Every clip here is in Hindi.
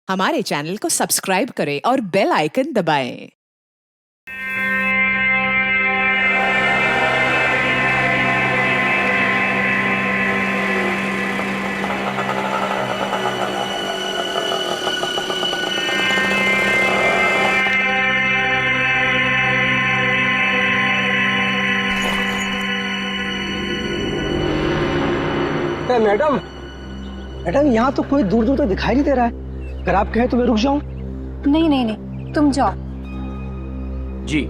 हमारे चैनल को सब्सक्राइब करें और बेल आइकन दबाएं। मैडम मैडम, यहाँ तो कोई दूर दूर तक दिखाई नहीं दे रहा है। अगर आप कहें तो मैं रुक जाऊं? नहीं नहीं नहीं, तुम जाओ। जी।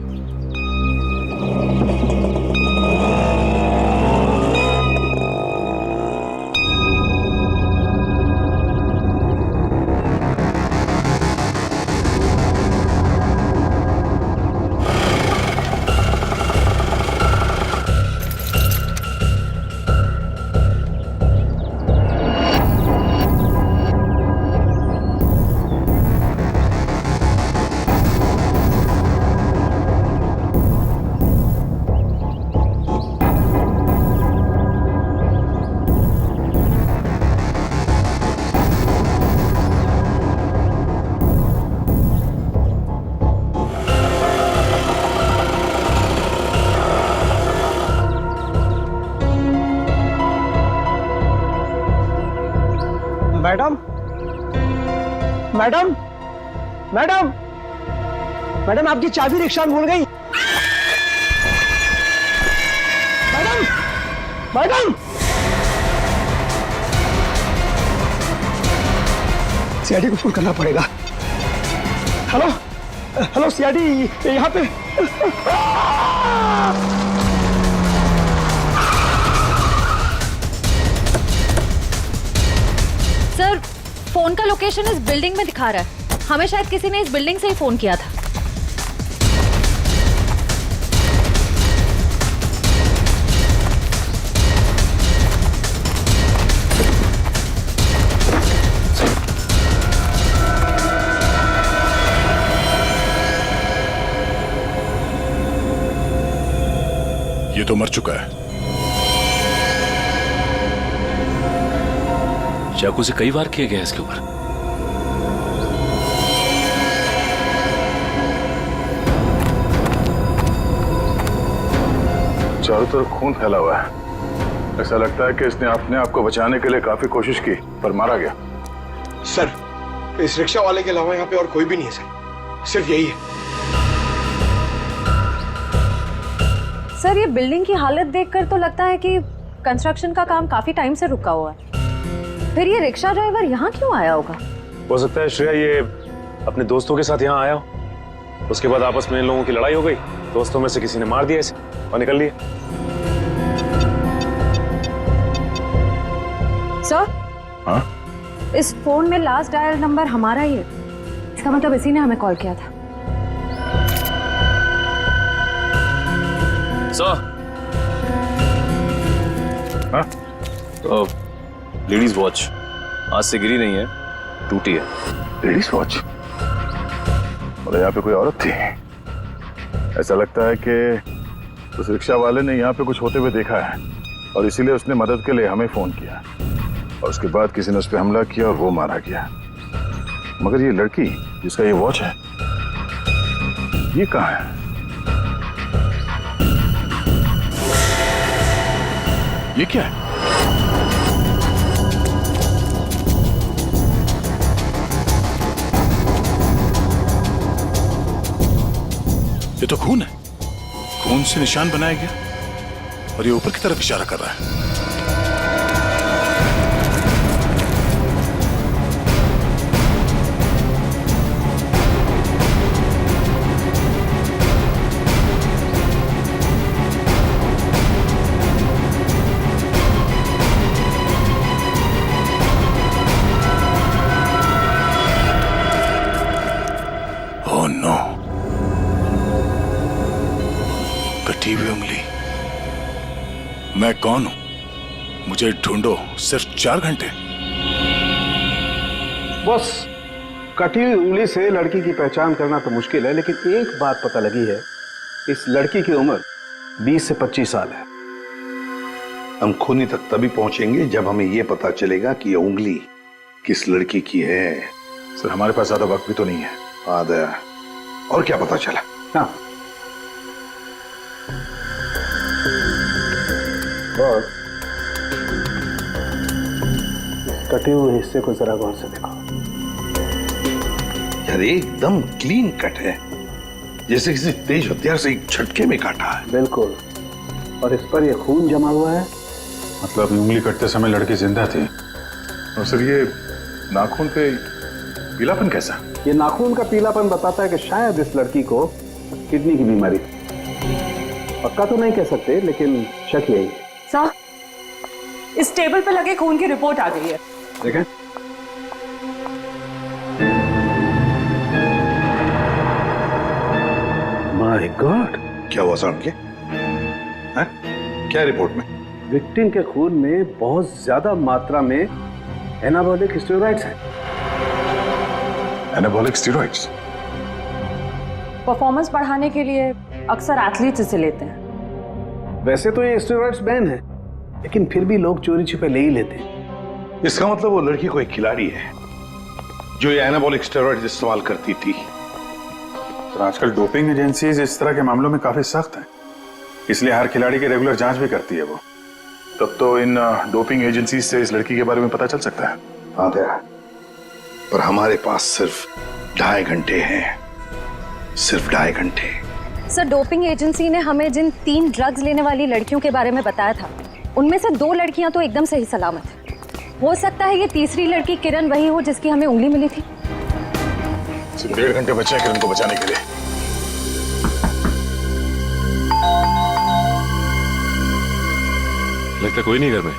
मैडम मैडम मैडम मैडम, आपकी चाबी रिक्शा में भूल गई। मैडम मैडम, सीआईडी को फोन करना पड़ेगा। हेलो हेलो सीआईडी, यहाँ पे। सर, फोन का लोकेशन इस बिल्डिंग में दिखा रहा है। हमें शायद किसी ने इस बिल्डिंग से ही फोन किया था। ये तो मर चुका है। चाकू से कई बार किया गया इसके ऊपर। चारों तरफ खून फैला हुआ है। ऐसा लगता है कि इसने अपने आप को बचाने के लिए काफी कोशिश की पर मारा गया। सर, इस रिक्शा वाले के अलावा यहाँ पे और कोई भी नहीं है सर, सिर्फ यही है। सर, ये बिल्डिंग की हालत देखकर तो लगता है कि कंस्ट्रक्शन का काम काफी टाइम से रुका हुआ है। फिर ये रिक्शा ड्राइवर यहाँ क्यों आया होगा? हो सकता है श्रेया ये अपने दोस्तों के साथ यहाँ आया हो। उसके बाद आपस में इन लोगों की लड़ाई हो गई। दोस्तों में से किसी ने मार दिया इसे और निकल लिए। सर, हाँ? इस फोन में लास्ट डायल नंबर हमारा ही है। इसका मतलब इसी ने हमें कॉल किया था। सर, हाँ? तो लेडीज वॉच आज से गिरी नहीं है, टूटी है। Ladies watch? और यहाँ पे कोई औरत थी। ऐसा लगता है कि उस रिक्शा वाले ने यहाँ पे कुछ होते हुए देखा है और इसीलिए उसने मदद के लिए हमें फोन किया और उसके बाद किसी ने उस पर हमला किया और वो मारा गया। मगर ये लड़की जिसका ये वॉच है, ये कहाँ है? ये क्या है? ये तो खून है। खून से निशान बनाया गया और ये ऊपर की तरफ इशारा कर रहा है। ओह नो, कटी हुई उंगली। मैं कौन हूं? मुझे ढूंढो सिर्फ 4 घंटे। बस कटी हुई उंगली से लड़की की पहचान करना तो मुश्किल है, लेकिन एक बात पता लगी है, इस लड़की की उम्र 20 से 25 साल है। हम खूनी तक तभी पहुंचेंगे जब हमें यह पता चलेगा कि यह उंगली किस लड़की की है। सर हमारे पास ज्यादा वक्त भी तो नहीं है। हाँ दया, और क्या पता चला? हाँ बॉस, इस कटे हुए हिस्से को जरा गौर से देखो। यार एकदम क्लीन कट है, जैसे किसी तेज हथियार से एक झटके में काटा है। बिल्कुल, और इस पर यह खून जमा हुआ है। मतलब उंगली कटते समय लड़की जिंदा थी। और सर ये नाखून पे पीलापन कैसा? ये नाखून का पीलापन बताता है कि शायद इस लड़की को किडनी की बीमारी थी। पक्का तो नहीं कह सकते, लेकिन शक यही है। साहब, इस टेबल पे लगे खून की रिपोर्ट आ गई है। देखें। माय गॉड, क्या हुआ साहब के? हैं? क्या रिपोर्ट में? विक्टिम के खून में बहुत ज्यादा मात्रा में एनाबॉलिक स्टेरॉइड्स हैं। Anabolic steroids? परफॉर्मेंस बढ़ाने के लिए अक्सर एथलीट्स इसे लेते हैं। वैसे तो ये स्टेरॉइड्स बैन है, लेकिन फिर भी लोग चोरी छुपे ले ही लेते हैं। इसका मतलब वो लड़की कोई खिलाड़ी है जो ये एनाबॉलिक स्टेरॉइड्स इस्तेमाल करती थी। तो आजकल डोपिंग एजेंसीज इस तरह के मामलों में काफी सख्त हैं, इसलिए हर खिलाड़ी की रेगुलर जांच भी करती है वो। तब तो इन डोपिंग एजेंसीज से इस लड़की के बारे में पता चल सकता है। हाँ दया, पर हमारे पास सिर्फ 2.5 घंटे हैं, सिर्फ 2.5 घंटे। सर, डोपिंग एजेंसी ने हमें जिन 3 ड्रग्स लेने वाली लड़कियों के बारे में बताया था, उनमें से 2 लड़कियां तो एकदम सही सलामत है। हो सकता है ये तीसरी लड़की किरण वही हो जिसकी हमें उंगली मिली थी। सिर्फ 1.5 घंटे बचे हैं किरण को बचाने के लिए। लगता कोई नहीं घर में।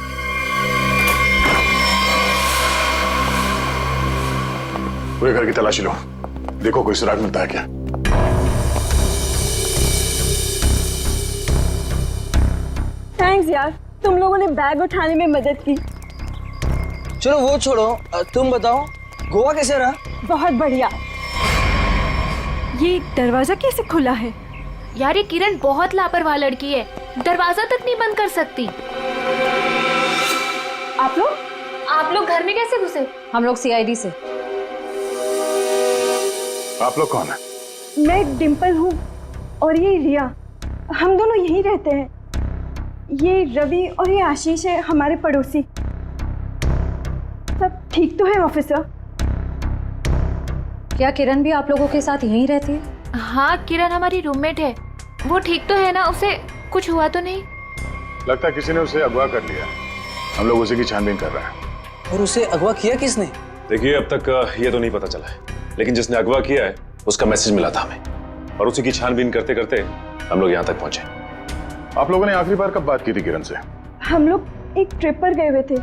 पूरे घर की तलाशी लो, देखो कोई सुराग मिलता है क्या। थैंक्स यार, तुम लोगों ने बैग उठाने में मदद की। चलो वो छोड़ो, तुम बताओ गोवा कैसे रहा? बहुत बढ़िया। ये दरवाजा कैसे खुला है? यार ये किरण बहुत लापरवाह लड़की है, दरवाजा तक नहीं बंद कर सकती। आप लोग घर में कैसे घुसे? हम लोग सीआईडी से। आप लोग कौन है? मैं डिम्पल हूँ और ये रिया, हम दोनों यहीं रहते हैं। ये रवि और ये आशीष है हमारे पड़ोसी। सब ठीक तो है ऑफिसर? क्या किरण भी आप लोगों के साथ यहीं रहती है? हाँ, किरण हमारी रूममेट है। वो ठीक तो है ना? उसे कुछ हुआ तो नहीं? लगता है किसी ने उसे अगवा कर लिया, हम लोग उसी की छानबीन कर रहे हैं। और उसे अगवा किया किसने? देखिए अब तक ये तो नहीं पता चला है, लेकिन जिसने अगवा किया है उसका मैसेज मिला था हमें, और उसी की छानबीन करते करते हम लोग यहाँ तक पहुंचे। आप लोगों ने आखिरी बार कब बात की थी किरण से? हम लोग एक ट्रिप पर गए हुए थे।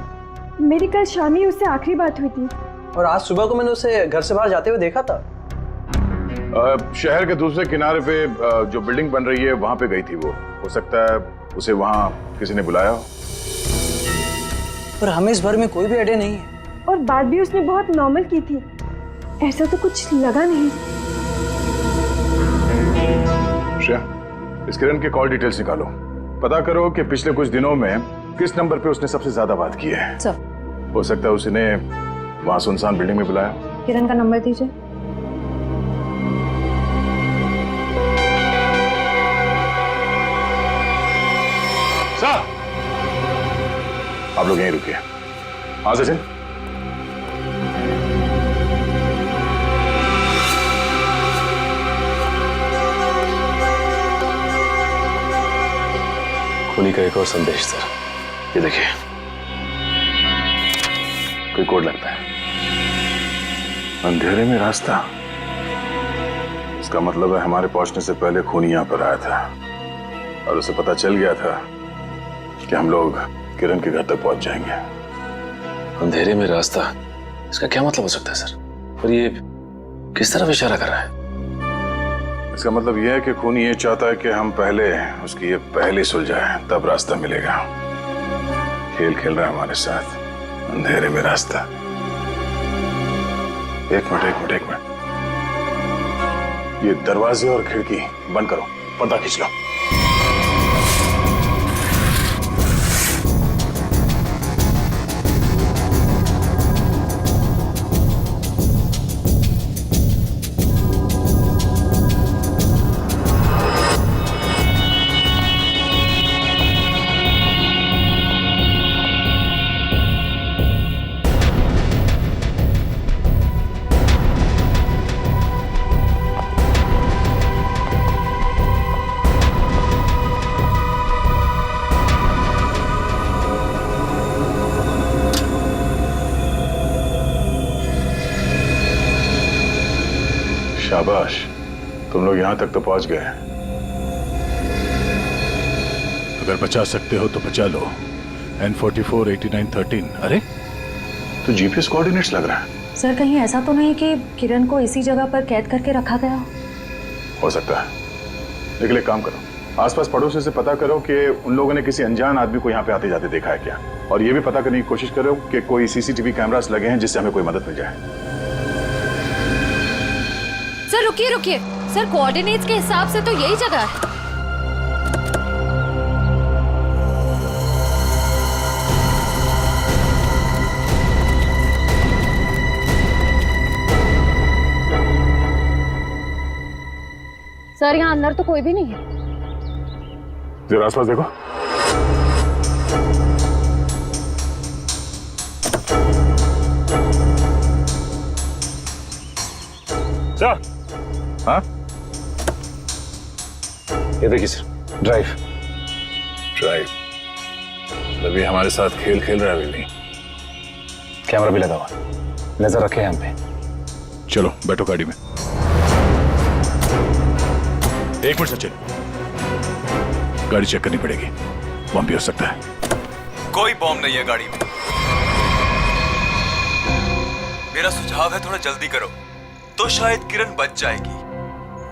मेरी कल शाम ही उससे आखिरी बात हुई थी। और आज सुबह को मैंने उसे घर से बाहर जाते हुए देखा था। शहर के दूसरे किनारे पे जो बिल्डिंग बन रही है वहां पे गई थी वो। हो सकता है उसे वहां किसी ने बुलाया हो। पर हमें इस बारे में कोई भी आइडिया नहीं है। और बात भी उसने बहुत नॉर्मल की थी, ऐसा तो कुछ लगा नहीं। श्रेया, इस किरण के कॉल डिटेल्स निकालो, पता करो कि पिछले कुछ दिनों में किस नंबर पे उसने सबसे ज्यादा बात की है। सर, हो सकता है उसने वहां सुनसान बिल्डिंग में बुलाया। किरण का नंबर दीजिए। सर, आप लोग यहीं रुकिए। हाँ सचिन, खूनी का एक और संदेश सर, ये देखिए, कोई कोड लगता है। अंधेरे में रास्ता, इसका मतलब है हमारे पहुंचने से पहले खूनी यहाँ पर आया था और उसे पता चल गया था कि हम लोग किरण के घर तक पहुंच जाएंगे। अंधेरे में रास्ता, इसका क्या मतलब हो सकता है सर? और ये किस तरफ इशारा कर रहा है? इसका मतलब यह है कि खूनी ये चाहता है कि हम पहले उसकी ये पहले सुलझाए, तब रास्ता मिलेगा। खेल खेल रहा है हमारे साथ, अंधेरे में रास्ता। एक मिनट, ये दरवाजे और खिड़की बंद करो, पर्दा खींच लो। शाबाश, तुम लोग यहां तक तो पहुंच गए। अगर बचा सकते हो तो बचा लो। N44 8913। अरे तो जीपीएस कोऑर्डिनेट्स लग रहा है। सर कहीं ऐसा तो नहीं कि किरण को इसी जगह पर कैद करके रखा गया हो सकता है, लेकिन एक काम करो, आसपास पड़ोसी से पता करो कि उन लोगों ने किसी अनजान आदमी को यहाँ पे आते जाते देखा है क्या, और ये भी पता करने की कोशिश करो कि कोई सीसीटीवी कैमरास लगे हैं जिससे हमें कोई मदद मिल जाए। सर रुकिए रुकिए, सर कोऑर्डिनेट्स के हिसाब से तो यही जगह है। सर यहाँ अंदर तो कोई भी नहीं है। जरा आसपास देखो। सर। हाँ, ये देखिए सर, ड्राइव। अभी हमारे साथ खेल खेल रहा है नहीं। कैमरा भी लगा हुआ, नजर रखे यहाँ पे। चलो बैठो गाड़ी में। एक मिनट सचिन, गाड़ी चेक करनी पड़ेगी, बम भी हो सकता है। कोई बॉम्ब नहीं है गाड़ी में। मेरा सुझाव है थोड़ा जल्दी करो तो शायद किरण बच जाएगी।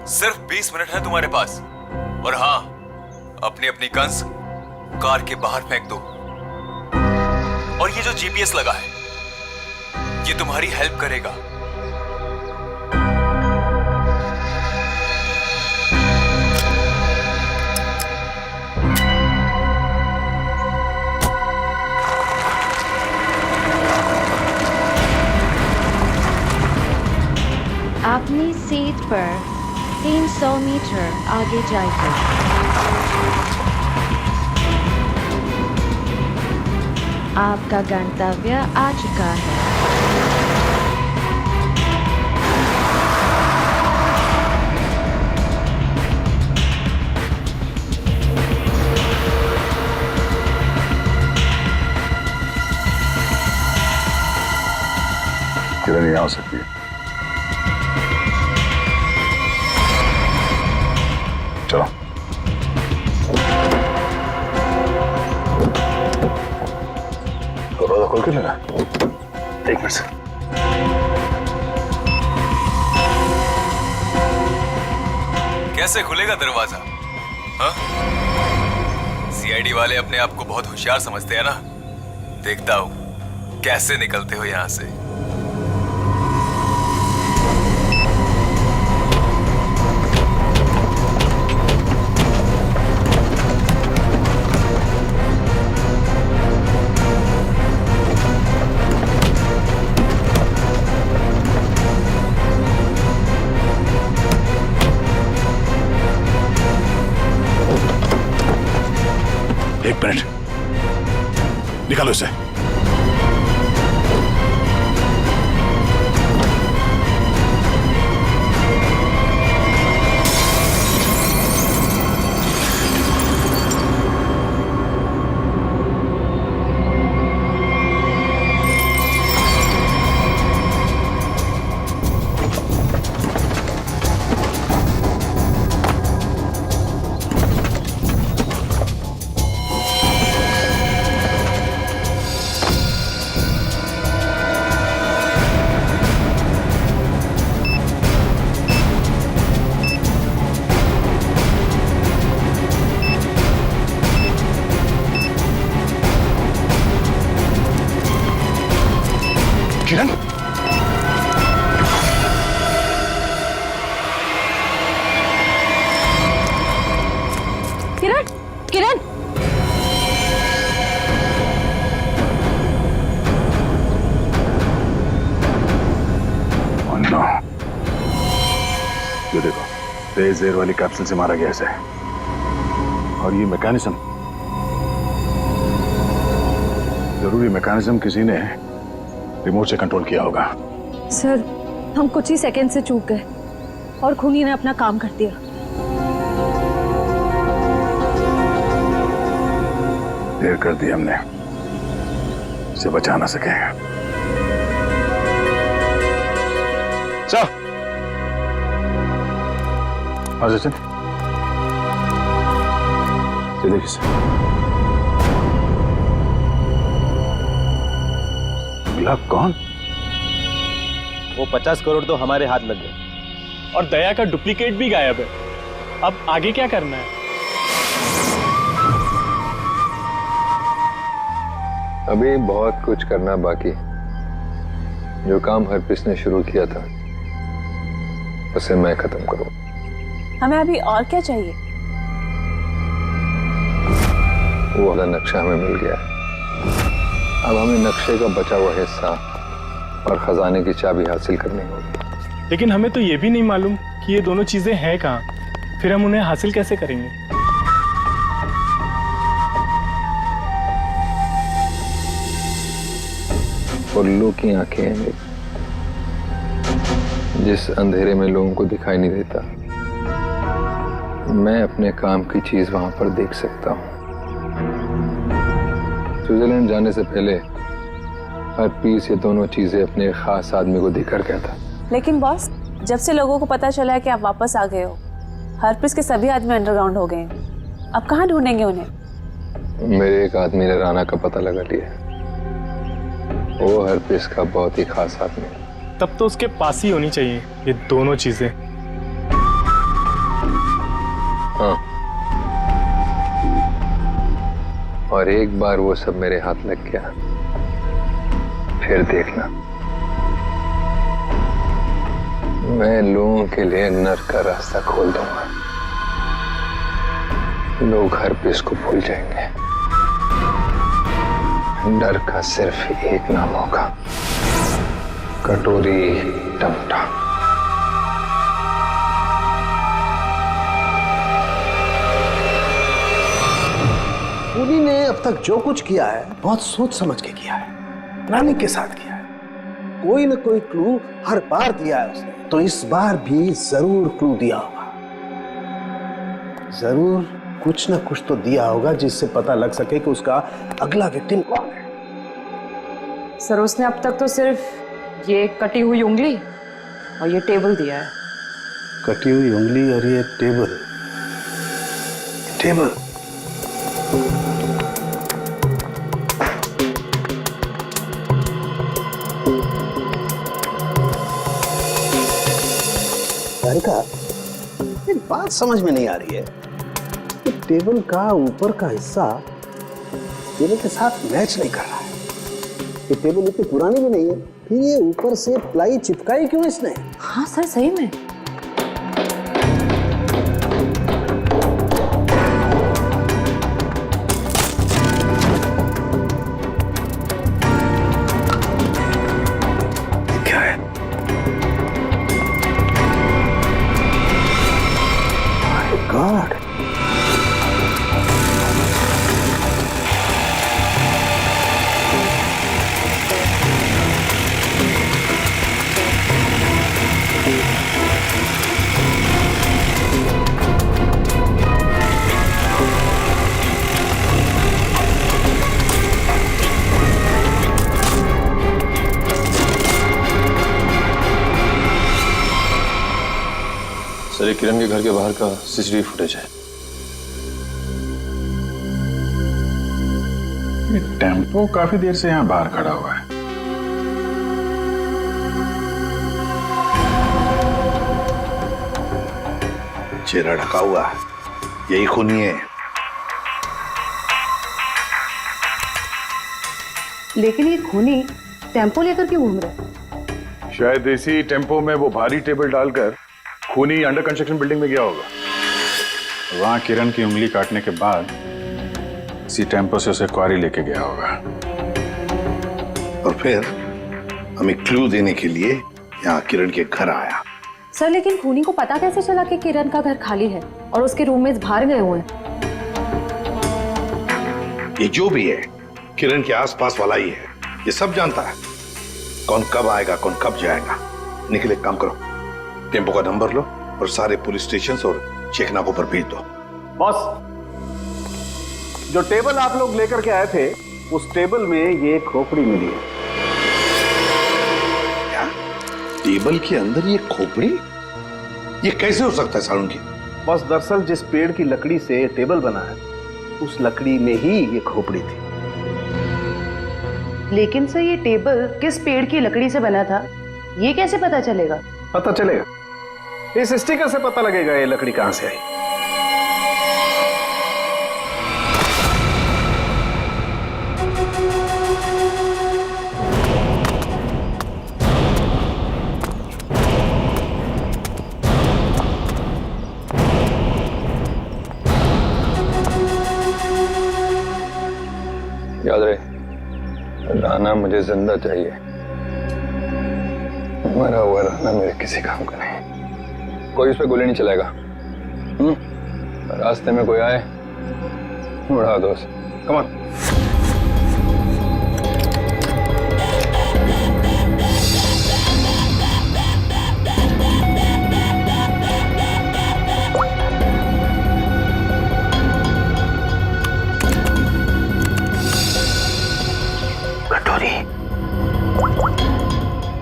सिर्फ 20 मिनट है तुम्हारे पास। और हाँ, अपनी अपनी गन्स कार के बाहर फेंक दो। और ये जो जीपीएस लगा है, ये तुम्हारी हेल्प करेगा। अपनी सीट पर 300 मीटर आगे जाइए। आपका गंतव्य आ चुका है। किरण यहाँ हो सकती है। चलो दरवाजा खोल के लेना। एक मिनट से। कैसे खुलेगा दरवाजा? हाँ? सीआईडी वाले अपने आप को बहुत होशियार समझते हैं ना। देखता हूं कैसे निकलते हो यहां से। एक मिनट, निकालो इसे। किरण, किरण, किरण। ये देखो, तेज एयर वाली कैप्सूल से मारा गया इसे। और ये मैकेनिज्म, जरूरी मैकेनिज्म किसी ने रिमोट से कंट्रोल किया होगा। सर हम कुछ ही सेकंड से चूक गए और खूनी ने अपना काम कर दिया। देर कर दी हमने, इसे बचा ना सके। हाँ सचिन, ये देखिए सर, गुलाब कौन? वो 50 करोड़ तो हमारे हाथ लग गए और दया का डुप्लीकेट भी गायब है। अब आगे क्या करना है? अभी बहुत कुछ करना बाकी है। जो काम हरप्रीत ने शुरू किया था उसे मैं खत्म करूं। हमें अभी और क्या चाहिए? वो वाला नक्शा हमें मिल गया है। अब हमें नक्शे का बचा हुआ हिस्सा और खजाने की चाबी हासिल करनी होगी। लेकिन हमें तो ये भी नहीं मालूम कि ये दोनों चीजें हैं कहाँ, फिर हम उन्हें हासिल कैसे करेंगे? उल्लू की आंखें हैं, जिस अंधेरे में लोगों को दिखाई नहीं देता, मैं अपने काम की चीज वहां पर देख सकता हूं। स्विट्जरलैंड जाने से पहले हरप्रीत ये दोनों चीजें अपने एक खास आदमी को देकर गया था। लेकिन बॉस, जब से लोगों को पता चला है कि आप वापस आ गए हो, हरप्रीत के सभी आदमी अंडरग्राउंड हो गए हैं। अब कहाँ ढूंढेंगे उन्हें? मेरे एक आदमी ने राना का पता लगा लिया। वो हरप्रीत का बहुत ही खास आदमी है। तब तो उसके पास ही होनी चाहिए ये दोनों चीजें। हाँ, और एक बार वो सब मेरे हाथ लग गया, फिर देखना, मैं लोगों के लिए नर्क का रास्ता खोल दूंगा। लोग हरप्रीत को भूल जाएंगे। डर का सिर्फ एक नाम होगा, कटोरी टमटा। खूनी ने अब तक जो कुछ किया है बहुत सोच समझ के किया है, प्लानिंग के साथ किया है। कोई न कोई क्लू हर बार दिया है उसने, तो इस बार भी जरूर क्लू दिया होगा। जरूर कुछ न कुछ तो दिया होगा जिससे पता लग सके कि उसका अगला विक्टिम कौन है। सर, उसने अब तक तो सिर्फ ये कटी हुई उंगली और ये टेबल दिया है। कटी हुई उंगली और ये टेबल। टेबल एक बात समझ में नहीं आ रही है कि टेबल का ऊपर का हिस्सा टेबल के साथ मैच नहीं कर रहा है। ये टेबल इतनी पुरानी भी नहीं है, फिर ये ऊपर से प्लाई चिपकाई क्यों इसने? हाँ सर, सही में। क्या है? माय गॉड, सर, ये किरण के घर के बाहर का सीसीटीवी फुटेज है। ये टेम्पो काफी देर से यहाँ बाहर खड़ा हुआ है। चेहरा ढका हुआ है, यही खूनी है। लेकिन ये खूनी टेम्पो लेकर क्यों घूम रहा है? शायद इसी टेम्पो में वो भारी टेबल डालकर खूनी अंडर कंस्ट्रक्शन बिल्डिंग में गया होगा। वहां किरण की उंगली काटने के बाद इसी टेम्पो से उसे क्वारी लेके गया होगा। और फिर हमें क्लू देने के लिए यहाँ किरण के घर आया। सर, लेकिन खूनी को पता कैसे चला कि किरण का घर खाली है और उसके रूममेट्स बाहर गए हुए हैं? ये जो भी है किरण के आसपास वाला ही है, ये सब जानता है कौन कब आएगा, कौन कब जाएगा। निकले, काम करो, टेम्पो का नंबर लो और सारे पुलिस स्टेशन और चेकनाकों पर भेज दो। बॉस, जो टेबल आप लोग लेकर के आए थे, उस टेबल में ये खोपड़ी मिली है। क्या? टेबल के अंदर ये खोपड़ी? ये कैसे हो सकता है सारुण की? बस दरअसल जिस पेड़ की लकड़ी से टेबल बना है उस लकड़ी में ही ये खोपड़ी थी। लेकिन सर ये टेबल किस पेड़ की लकड़ी से बना था ये कैसे पता चलेगा? पता चलेगा, इस स्टिकर से पता लगेगा ये लकड़ी कहां से आई। याद रहे, राना मुझे जिंदा चाहिए। मरा हुआ राना मेरे किसी काम का नहीं। कोई उस पर गोली नहीं चलाएगा। रास्ते में कोई आए उड़ा दो। Come on.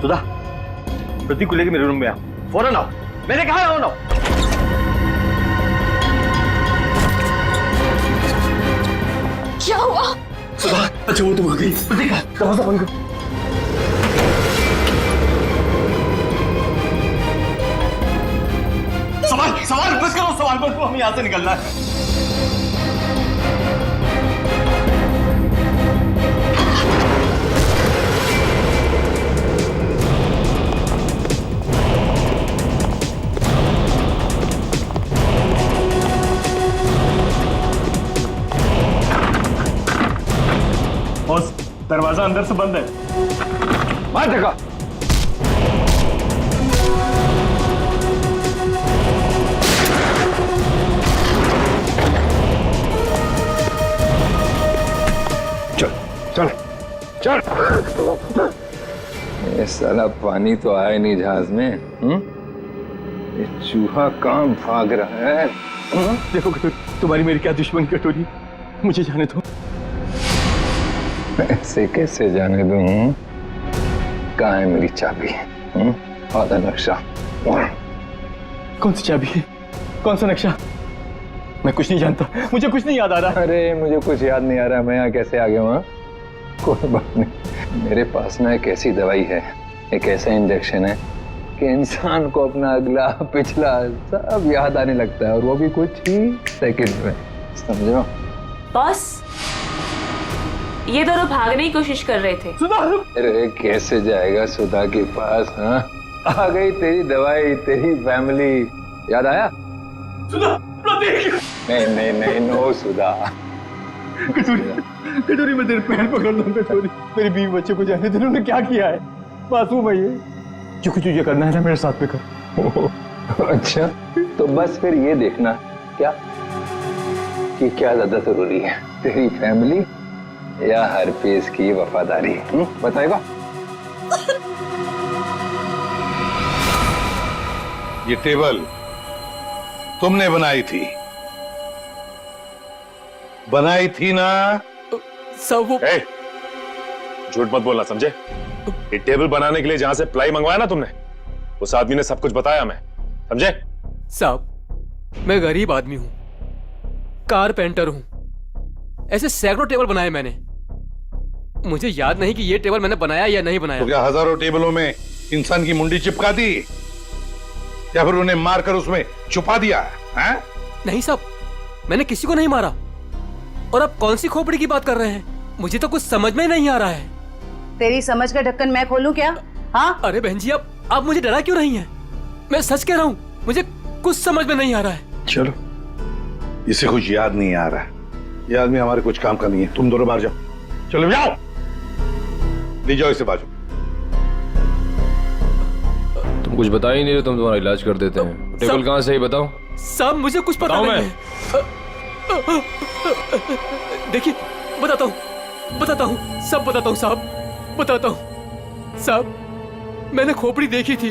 सुधा, प्रतीक को लेके मेरे रूम में आओ, फौरन आओ। मैंने कहा आओ ना। क्या हुआ? सुधा, अच्छा वो तुम आ गई। प्रतीक, दरवाजा बंद करो। सवाल बस करो, सवाल बस करो, हमें यहाँ से निकलना है। बॉस, दरवाजा अंदर से बंद है। मार धक्का। चल चल चल। ये साला पानी तो आया नहीं जहाज में। ये चूहा कहाँ भाग रहा है? देखो कटोरी, तुम्हारी मेरी क्या दुश्मनी कटोरी, मुझे जाने दो। ऐसे कैसे जाने दूं? कहाँ है मेरी चाबी? आधा नक्शा। कौन सी चाबी है? कौन सा नक्शा? मैं कुछ नहीं जानता, मुझे कुछ नहीं याद आ रहा। अरे मुझे कुछ याद नहीं आ रहा, मैं यहाँ कैसे आ गया हूँ? कोई बात नहीं, मेरे पास ना एक ऐसी दवाई है, एक ऐसा इंजेक्शन है कि इंसान को अपना अगला पिछला सब याद आने लगता है, और वो भी कुछ ही सेकंड में। समझो? बॉस, ये दोनों भागने की कोशिश कर रहे थे। अरे कैसे जाएगा सुधा के पास? हाँ, आ गई तेरी दवाई, तेरी फैमिली। याद आया? सुधा, प्रतीक। नहीं नहीं नहीं, नो सुधा। कटोरी मैं तेरे पैर पकड़ लूं। कटोरी, मेरे बीवी बच्चे को जाने दे। उन्होंने क्या किया है? मासूम है ये। जो कुछ तुझे करना है ना मेरे साथ में कर। अच्छा, तो बस फिर ये देखना क्या कि क्या ज्यादा जरूरी है, तेरी फैमिली या हरपेश की वफादारी? बताएगा? ये टेबल तुमने बनाई थी ना? सब वो झूठ मत बोलना, समझे? ये टेबल बनाने के लिए जहां से प्लाई मंगवाया ना तुमने, उस आदमी ने सब कुछ बताया, मैं समझे? साहब, मैं गरीब आदमी हूं, कारपेंटर हूं, ऐसे सैकड़ों टेबल बनाए मैंने। मुझे याद नहीं कि ये टेबल मैंने बनाया या नहीं बनाया। तो क्या हजारों टेबलों में इंसान की मुंडी चिपका दी या फिर उन्हें मारकर उसमें छुपा दिया है? नहीं साहब, मैंने किसी को नहीं मारा। और आप कौन सी खोपड़ी की बात कर रहे हैं? मुझे तो कुछ समझ में नहीं आ रहा है। तेरी समझ का ढक्कन मैं खोलूं क्या? हाँ? अरे बहन जी, आप मुझे डरा क्यों रही हैं? मैं सच कह रहा हूँ, मुझे कुछ समझ में नहीं आ रहा है। चलो, इसे कुछ याद नहीं आ रहा है। ये आदमी हमारे कुछ काम का नहीं है। तुम दोनों बाहर जाओ। चलो जाओ, ले जाओ इसे बाजू। तुम कुछ बता ही नहीं रहे, तुम तुम्हारा इलाज कर देते हैं। टेबल कहाँ से ही बताओ। साहब, मुझे कुछ पता नहीं है। देखिए, बताता हूँ, सब बताता हूँ साहब, बताता हूँ। साहब, मैंने खोपड़ी देखी थी,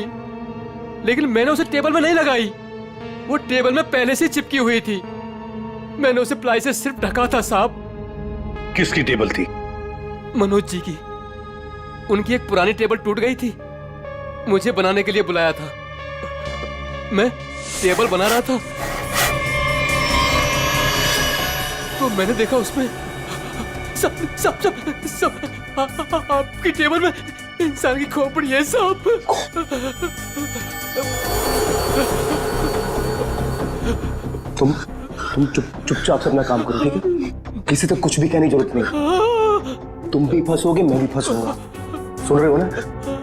लेकिन मैंने उसे टेबल में नहीं लगाई। वो टेबल में पहले से चिपकी हुई थी। मैंने उसे प्लाई से सिर्फ ढका था साहब। किसकी टेबल थी? मनोज जी की। उनकी एक पुरानी टेबल टूट गई थी, मुझे बनाने के लिए बुलाया था। मैं टेबल बना रहा था, तो मैंने देखा उसमें सब सब सब सब आपकी टेबल में इंसान की खोपड़ी है साहब। तुम चुपचाप से अपना काम करो, ठीक है? किसी तक कुछ भी कहने की जरूरत नहीं। तुम भी फंसोगे, मैं भी फंसूंगा। सुन रहे हो ना?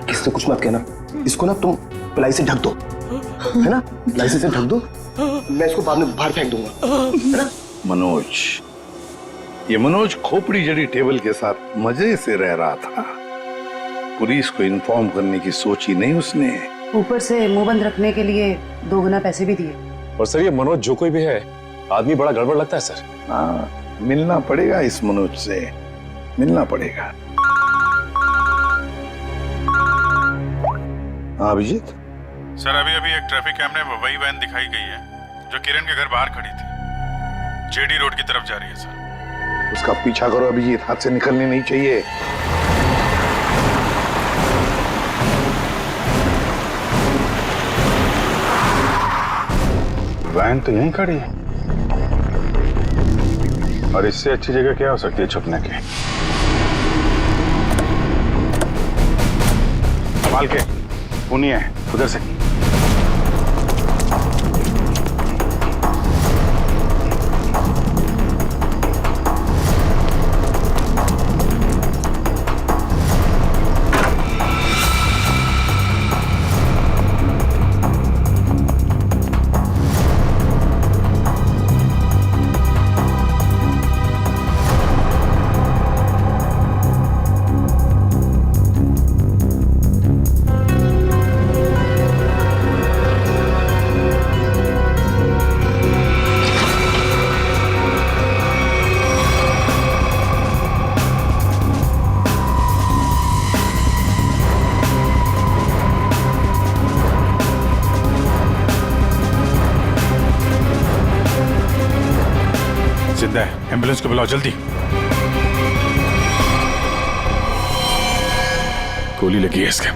किसी से कुछ मत कहना। इसको ना तुम प्लाई से ढक दो, है ना? प्लाई से ढक दो, मैं इसको बाद में बाहर फेंक दूंगा, है ना? ये मनोज खोपड़ी जड़ी टेबल के साथ मजे से रह रहा था। पुलिस को इन्फॉर्म करने की सोची नहीं उसने। ऊपर से मुंह बंद रखने के लिए 2 गुना पैसे भी दिए। और सर ये मनोज जो कोई भी है, आदमी बड़ा गड़बड़ लगता है सर। हाँ, मिलना पड़ेगा इस मनोज से, मिलना पड़ेगा। हाँ अभिजीत। सर अभी एक ट्रैफिक कैमरे में वही वैन दिखाई गई है जो किरण के घर बाहर खड़ी थी। जेडी रोड की तरफ जा रही है सर। उसका पीछा करो अभिजीत, हाथ से निकलनी नहीं चाहिए। वैन तो यहीं खड़ी है और इससे अच्छी जगह क्या हो सकती है छुपने की। संभाल के, पुनी है उधर से। जिंदा है, एम्बुलेंस को बुलाओ जल्दी। गोली लगी है इसके।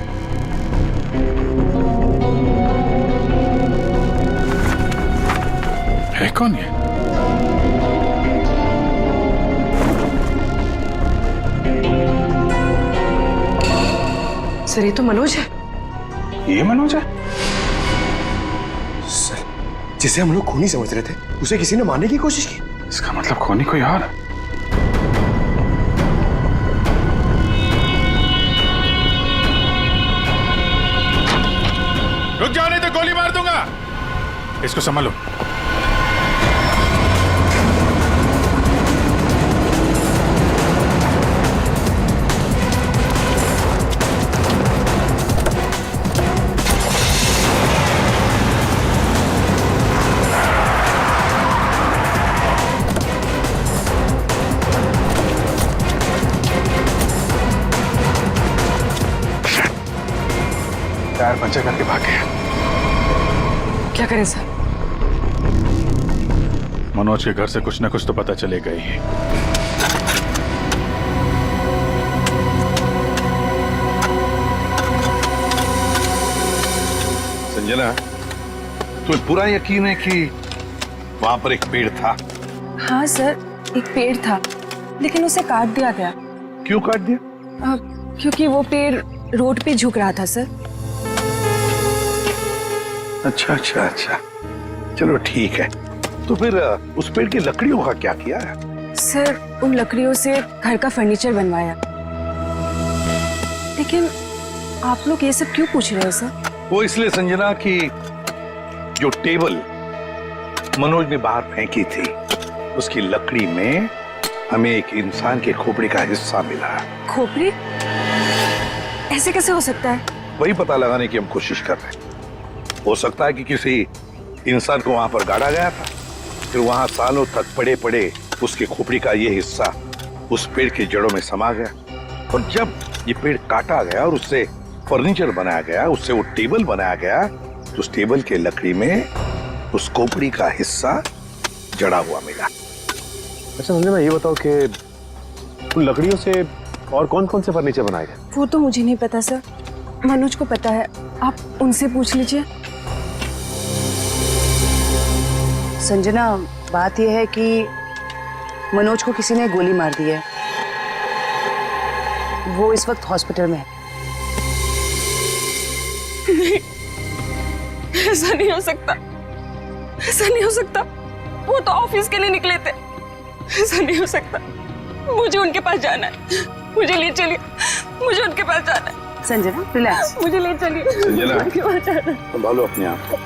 है कौन ये? सर ये तो मनोज है। ये मनोज है? सर, जिसे हम लोग खूनी समझ रहे थे, उसे किसी ने मारने की कोशिश की। इसका मतलब खूनी कोई और। रुक जाओ नहीं तो गोली मार दूंगा। इसको संभालो। टायर पंचर करके भाग गया। क्या करें सर? मनोज के घर से कुछ ना कुछ तो पता चलेगा ही। संजना, तुम्हें पूरा यकीन है कि वहां पर एक पेड़ था? हाँ सर, एक पेड़ था, लेकिन उसे काट दिया गया। क्यों काट दिया? क्योंकि वो पेड़ रोड पे झुक रहा था सर। अच्छा अच्छा अच्छा, चलो ठीक है। तो फिर उस पेड़ की लकड़ियों का क्या किया है? सर उन लकड़ियों से घर का फर्नीचर बनवाया। लेकिन आप लोग ये सब क्यों पूछ रहे हो सर? वो इसलिए संजना कि जो टेबल मनोज ने बाहर फेंकी थी, उसकी लकड़ी में हमें एक इंसान के खोपड़ी का हिस्सा मिला। खोपड़ी? ऐसे कैसे हो सकता है? वही पता लगाने की हम कोशिश कर रहे हैं। हो सकता है कि किसी इंसान को वहां पर गाड़ा गया था, फिर वहां सालों तक पड़े पड़े उसके खोपड़ी का ये हिस्सा उस पेड़ की जड़ों में समा गया, और जब ये पेड़ काटा गया और उससे फर्नीचर बनाया गया, उससे वो टेबल बनाया गया, तो उस टेबल के लकड़ी में उस खोपड़ी का हिस्सा जड़ा हुआ मिला। अच्छा संजय, मैं ये बताओ कि उन लकड़ियों से और कौन कौन से फर्नीचर बनाए गए? वो तो मुझे नहीं पता सर, मनोज को पता है, आप उनसे पूछ लीजिए। संजना, बात यह है कि मनोज को किसी ने गोली मार दी है। वो इस वक्त हॉस्पिटल में है। नहीं, ऐसा नहीं हो सकता, ऐसा नहीं हो सकता। वो तो ऑफिस के लिए निकले थे। ऐसा नहीं हो सकता। मुझे उनके पास जाना है। मुझे ले चलिए, मुझे उनके पास जाना है। संजना रिलैक्स, मुझे ले चलिए, संजना, उनके पास जाना है। संभालो अपने आप को।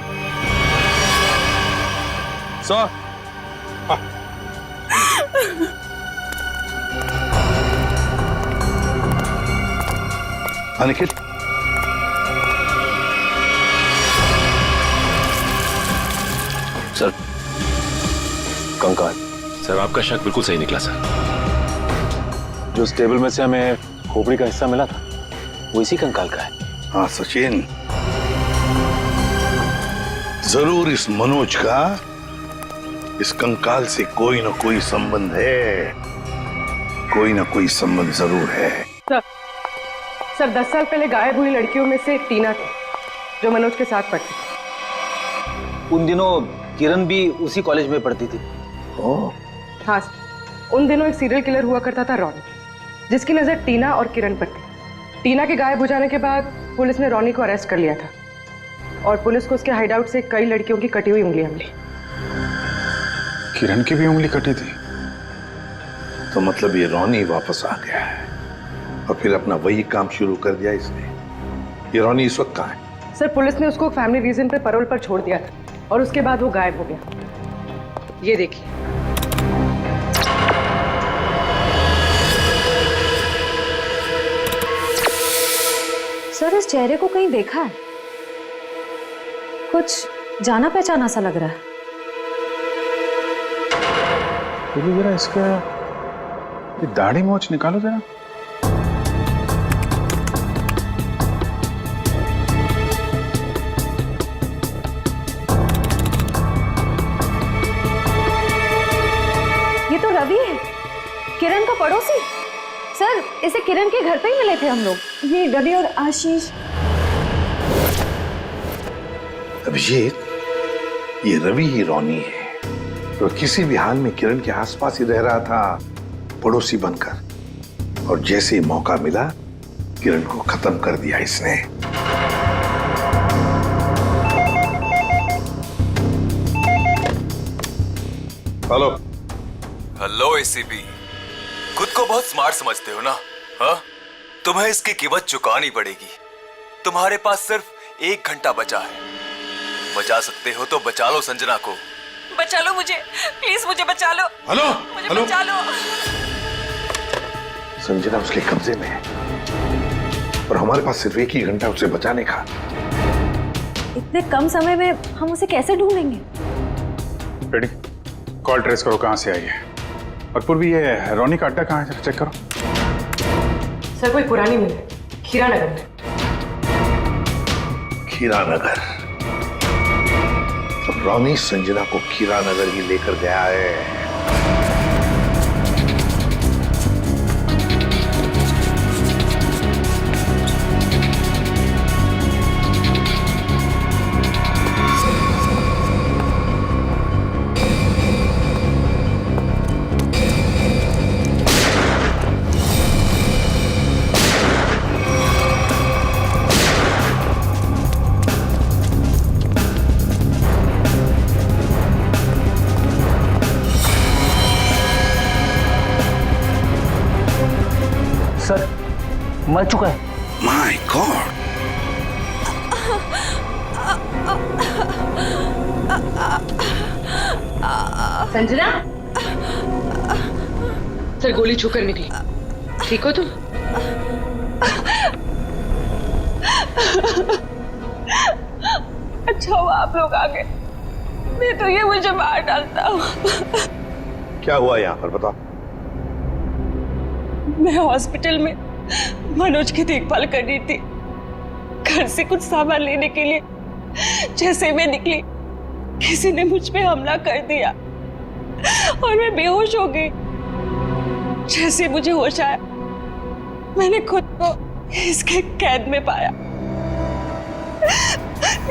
सर, निखिल, सर कंकाल। सर आपका शक बिल्कुल सही निकला सर। जो उस टेबल में से हमें खोपड़ी का हिस्सा मिला था वो इसी कंकाल का है। हाँ सचिन, जरूर इस मनोज का इस कंकाल से कोई ना कोई संबंध है, कोई ना कोई संबंध जरूर है। सर 10 साल पहले गायब हुई लड़कियों में से टीना थी, जो मनोज के साथ पढ़ती थी। उन दिनों किरण भी उसी कॉलेज में पढ़ती थी। हाँ, उन दिनों एक सीरियल किलर हुआ करता था रॉनी, जिसकी नजर टीना और किरण पर थी। टीना के गायब हो जाने के बाद पुलिस ने रॉनी को अरेस्ट कर लिया था और पुलिस को उसके हाइडआउट से कई लड़कियों की कटी हुई उंगलियां मिली। किरण की भी उंगली कटी थी? तो मतलब ये रॉनी वापस आ गया है और फिर अपना वही काम शुरू कर दिया इसने। ये रॉनी इस वक्त कहाँ है? सर पुलिस ने उसको फैमिली रीजन पे पैरोल पर छोड़ दिया था और उसके बाद वो गायब हो गया। ये देखिए। सर इस चेहरे को कहीं देखा है, कुछ जाना पहचाना सा लग रहा है। जरा इसका ये दाढ़ी मोछ निकालो जरा। ये तो रवि है, किरण का पड़ोसी। सर इसे किरण के घर पे ही मिले थे हम लोग। ये रवि और आशीष। अभिजीत, ये रवि ही रॉनी है, तो किसी भी हाल में किरण के आसपास ही रह रहा था, पड़ोसी बनकर। और जैसे ही मौका मिला किरण को खत्म कर दिया इसने। हेलो हेलो एसीपी, खुद को बहुत स्मार्ट समझते हो ना? हाँ, तुम्हें इसकी कीमत चुकानी पड़ेगी। तुम्हारे पास सिर्फ 1 घंटा बचा है। बचा सकते हो तो बचा लो संजना को। बचा लो मुझे, प्लीज मुझे बचा लो। हेलो, मुझे हेलो। बचा लो। संजना उसके कब्जे में है और हमारे पास सिर्फ 1 ही घंटा उसे बचाने का। इतने कम समय में हम उसे कैसे ढूंढेंगे? रेडी, कॉल ट्रेस करो कहाँ से आई है। और पूर्वी ये रॉनी का अड्डा कहाँ है, जरा चेक करो। सर कोई पुरानी मिल है, खीरा नगर में। खीरा नगर? तो रॉनी संजना को खीरा नगर ही लेकर गया है। सर मर चुका है। My God. संजना, सर गोली छूकर निकली। ठीक हो तुम? अच्छा हुआ आप लोग आ गए, नहीं तो ये मुझे मार डालता। क्या हुआ यहाँ पर, बताओ। मैं हॉस्पिटल में मनोज की देखभाल कर रही थी। घर से कुछ सामान लेने के लिए जैसे मैं निकली, किसी ने मुझ पे हमला कर दिया और मैं बेहोश हो गई। जैसे मुझे होश आया, मैंने खुद को इसके कैद में पाया।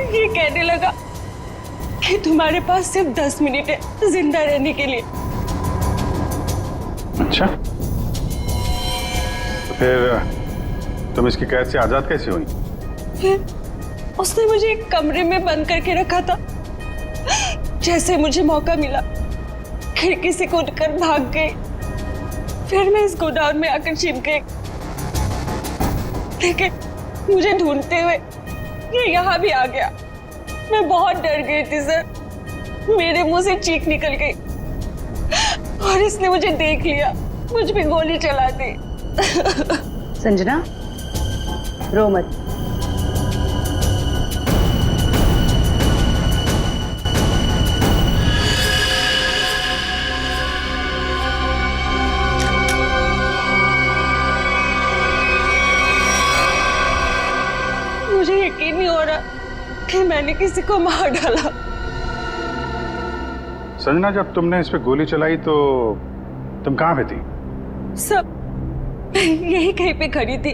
ये कहने लगा कि तुम्हारे पास सिर्फ 10 मिनट है जिंदा रहने के लिए। अच्छा, तो फिर तुम इसकी कैद से आजाद कैसे हुई? फिर उसने मुझे एक कमरे में बंद करके रखा था। जैसे मुझे मौका मिला खिड़की से कूदकर भाग गई। फिर मैं इस गोडाउन में आकर छिप गई, लेकिन मुझे ढूंढते हुए ये यहाँ भी आ गया। मैं बहुत डर गई थी सर, मेरे मुंह से चीख निकल गई और इसने मुझे देख लिया, मुझ पे गोली चला दी। संजना, रो मत। मुझे यकीन नहीं हो रहा कि मैंने किसी को मार डाला। संजना, जब तुमने इस पे गोली चलाई तो तुम कहाँ पे थी? सब यही कहीं पे खड़ी थी।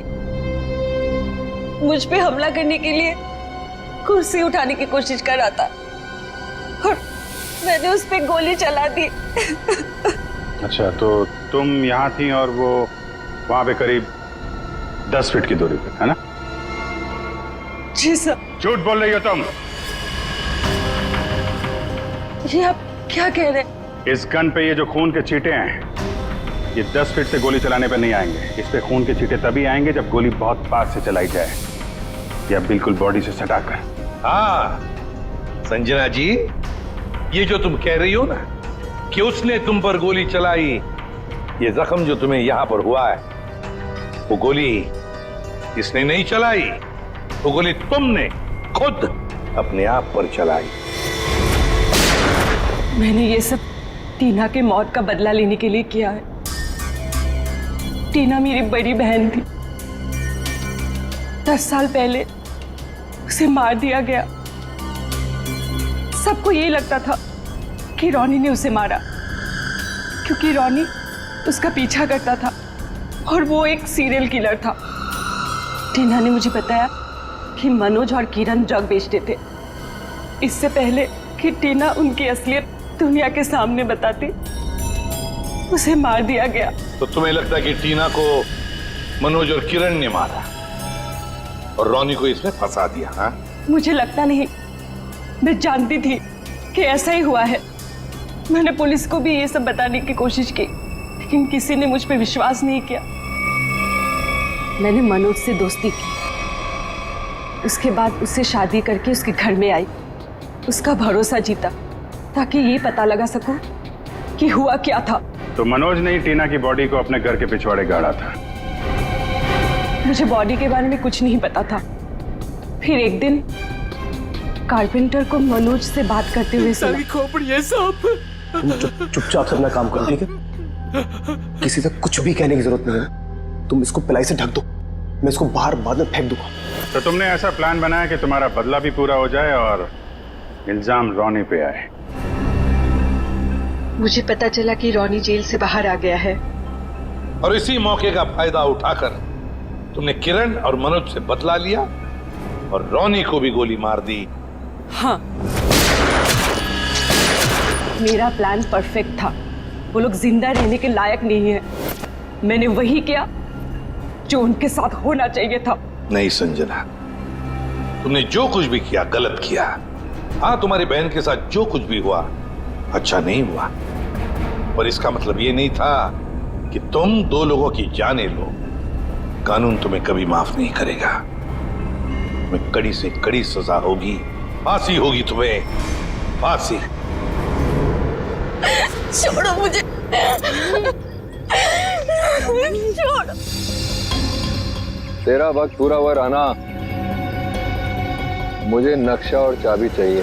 मुझ पे हमला करने के लिए कुर्सी उठाने की कोशिश कर रहा था और मैंने उस पे गोली चला दी। अच्छा, तो तुम यहाँ थी और वो वहां पे करीब 10 फीट की दूरी पे, है ना? जी सर। झूठ बोल रही हो तुम। ये आप क्या कह रहे हैं? इस गन पे ये जो खून के छींटे हैं, ये 10 फीट से गोली चलाने पे नहीं आएंगे। इस पे खून के छींटे तभी आएंगे जब गोली बहुत पास से चलाई जाए या बिल्कुल बॉडी से सटाकर। हाँ संजना जी, ये जो तुम कह रही हो ना कि उसने तुम पर गोली चलाई, ये जख्म जो तुम्हें यहां पर हुआ है, वो गोली इसने नहीं चलाई, वो गोली तुमने खुद अपने आप पर चलाई। मैंने ये सब टीना के मौत का बदला लेने के लिए किया है। टीना मेरी बड़ी बहन थी। 10 साल पहले उसे मार दिया गया। सबको यही लगता था कि रॉनी ने उसे मारा, क्योंकि रॉनी उसका पीछा करता था और वो एक सीरियल किलर था। टीना ने मुझे बताया कि मनोज और किरण ड्रग बेचते थे। इससे पहले कि टीना उनकी असलियत दुनिया के सामने बताती, उसे मार दिया गया। तो तुम्हें लगता है कि टीना को मनोज और किरण ने मारा और रॉनी को इसमें फंसा दिया? हाँ, मुझे लगता नहीं, मैं जानती थी कि ऐसा ही हुआ है। मैंने पुलिस को भी ये सब बताने की कोशिश की, लेकिन किसी ने मुझ पे विश्वास नहीं किया। मैंने मनोज से दोस्ती की, उसके बाद उससे शादी करके उसके घर में आई, उसका भरोसा जीता ताकि ये पता लगा सकूं कि हुआ क्या था। तो मनोज ने ही टीना की बॉडी को अपने घर के पिछवाड़े गाड़ा था। मुझे बॉडी के बारे में कुछ नहीं पता था। फिर एक दिन कारपेंटर को मनोज से बात करते हुए सुना। खोपड़ी है सांप। तुम चुपचाप से अपना काम करो, ठीक है? किसी से कुछ भी कहने की जरूरत नहीं है। तुम इसको पिलाई से ढक दो, मैं इसको बाहर बाद में फेंक दूंगा। तो तुमने ऐसा प्लान बनाया कि तुम्हारा बदला भी पूरा हो जाए और इल्जाम रॉनी पे आए। मुझे पता चला कि रॉनी जेल से बाहर आ गया है और इसी मौके का फायदा उठाकर तुमने किरण और मनोज से बदला लिया और रॉनी को भी गोली मार दी। हाँ, मेरा प्लान परफेक्ट था। वो लोग जिंदा रहने के लायक नहीं है। मैंने वही किया जो उनके साथ होना चाहिए था। नहीं संजना, तुमने जो कुछ भी किया गलत किया। हाँ, तुम्हारी बहन के साथ जो कुछ भी हुआ अच्छा नहीं हुआ, पर इसका मतलब ये नहीं था कि तुम 2 लोगों की जानें लो। कानून तुम्हें कभी माफ नहीं करेगा। तुम्हें कड़ी से कड़ी सजा होगी, फांसी होगी तुम्हें, फांसी। छोड़ो मुझे, छोड़ो। तेरा वक्त पूरा हुआ राना, मुझे नक्शा और चाबी चाहिए,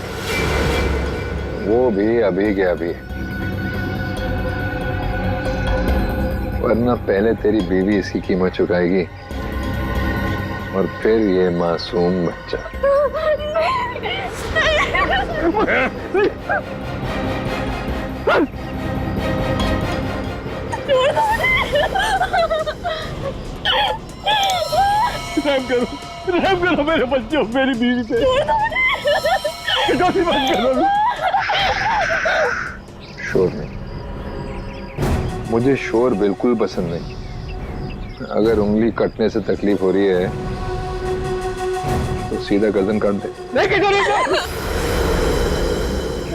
वो भी अभी के अभी, वरना पहले तेरी बीवी इसकी कीमत चुकाएगी और फिर ये मासूम बच्चा। रहम करो मेरे बच्चों, मेरी बीवी पे शोर नहीं, मुझे शोर बिल्कुल पसंद नहीं। अगर उंगली कटने से तकलीफ हो रही है तो सीधा गर्दन काट दे।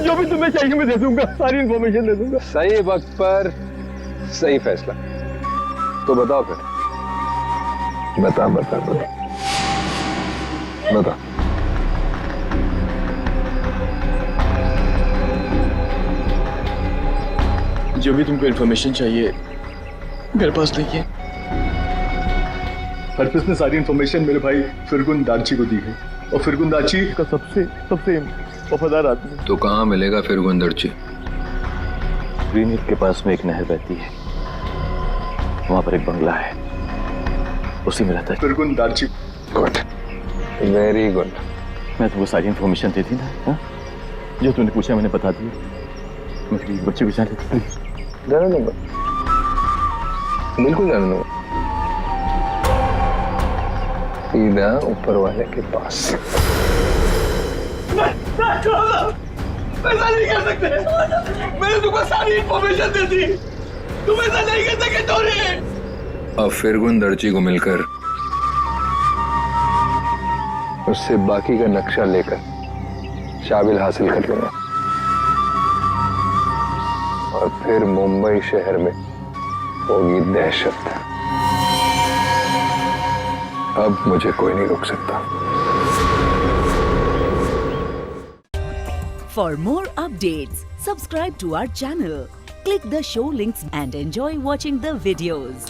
जो भी तुम्हें चाहिए मैं दे दूंगा, सारी इन्फॉर्मेशन दे दूंगा। सही वक्त पर सही फैसला। तो बताओ फिर, बता बता बता बता। जो भी तुमको इन्फॉर्मेशन चाहिए मेरे पास नहीं है। हरप्रीत ने सारी इन्फॉर्मेशन मेरे भाई फिरगुन दार्ची को दी है, और फिरगुन दार्ची का सबसे वफादार आदमी। तो कहाँ मिलेगा फिरगुन दार्ची? ग्रीन हिल के पास में एक नहर बहती है, वहां पर एक बंगला है, उसी में रहता है फिरगुन दार्ची। Good, very good. मैं तुमको सारी इन्फॉर्मेशन दी थी ना, हा? जो तूने पूछा मैंने बता दिया। मेरे बच्चे को जाने दो, जाने दूंगा, बिल्कुल जाने दूंगा। सीधा ऊपर वाले के पास। ऐसा नहीं कर सकते, मैंने तुमको सारी इन्फॉर्मेशन दी थी, तुम ऐसा नहीं कर सके तोरे। अब फिरगुन दर्जी को मिलकर उससे बाकी का नक्शा लेकर शाबिल हासिल कर लूंगा, और फिर मुंबई शहर में होगी दहशत। अब मुझे कोई नहीं रोक सकता। For more updates, subscribe to our channel, click the show links and enjoy watching the videos.